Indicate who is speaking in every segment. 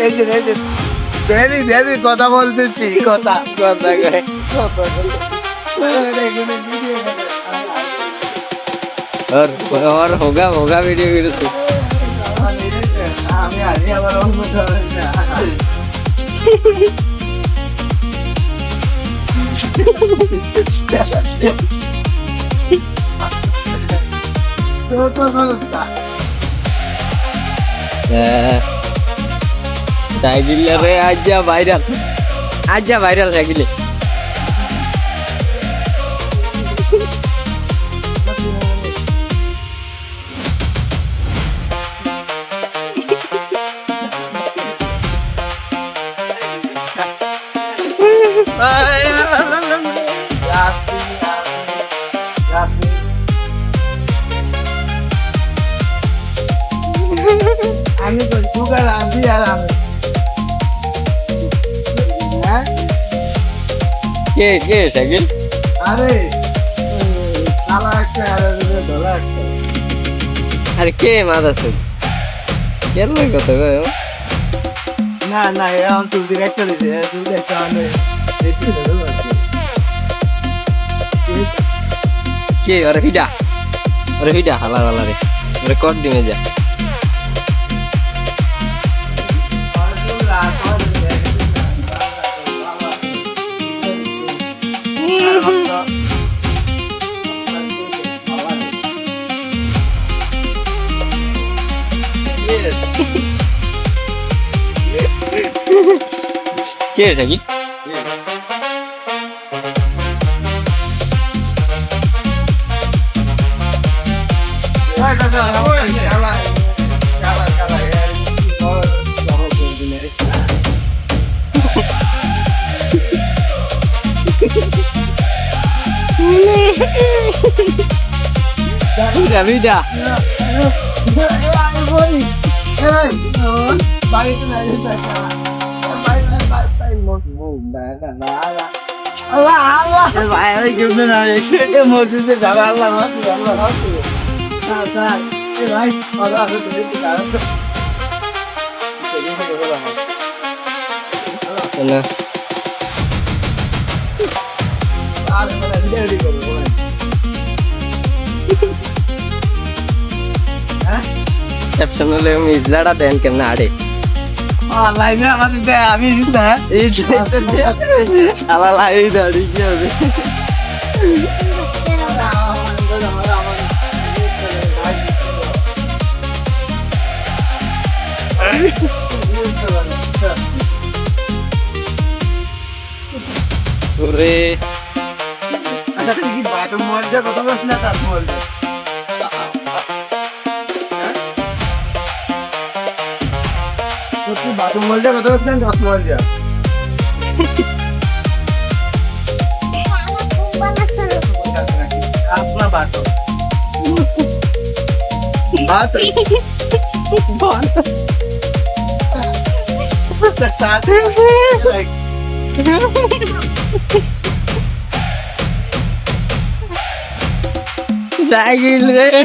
Speaker 1: এই যে দেরি দেরি কথা বলতেছি কথা কথা
Speaker 2: और होगा होगा वीडियो वीडियो तो
Speaker 1: আমি আজ আবার
Speaker 2: साइकिल रे आजा वायरल साइकिल
Speaker 1: আমি তো সুগার আছি আর আমি
Speaker 2: के साइकिल
Speaker 1: আরে কালা একটা আর ধলা একটা
Speaker 2: अरे के मादा से के लोग कत गयो
Speaker 1: না না এখন সুবিধা একটা দিছে সুবিধা একটা মানে এটি হলো
Speaker 2: के अरे हिडा हाला वाला रे रिकॉर्ड दिने जा के cycle Vida. Exceptional misleada then can add it.
Speaker 1: লাইনে আমাদের আমি না এই আমার লাই দাঁড়িয়ে কি হবে
Speaker 2: ওরে
Speaker 1: আচ্ছা তুই কি বাটো মজা কথা বলছিস না তার মজা তুই বাটো মজা কথা বলছিস না তার মজা अपना बाटो बात बात साथ
Speaker 2: साइकिल रे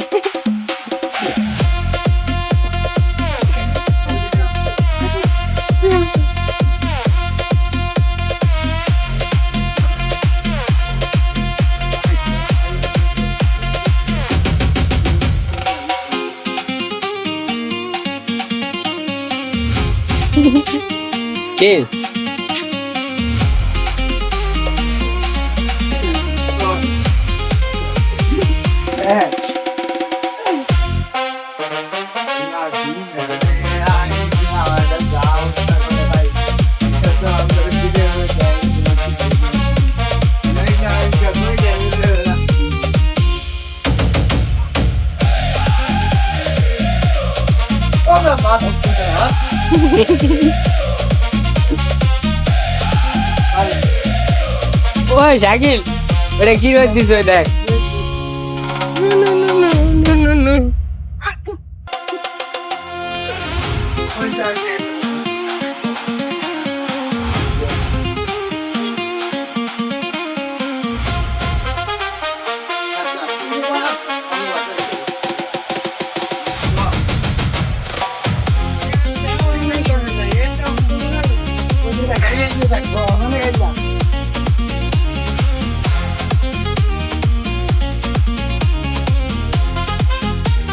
Speaker 2: के ওই শাকিল ওটা কি করছিস ওই দেখ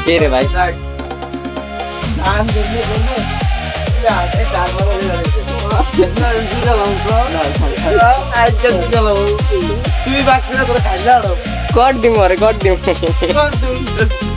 Speaker 2: কে রে ভাই
Speaker 1: ধান দেখলে বলবো তুই বাকি করে খাইলে আরো
Speaker 2: কট দিম আরে কট দিম
Speaker 1: তুই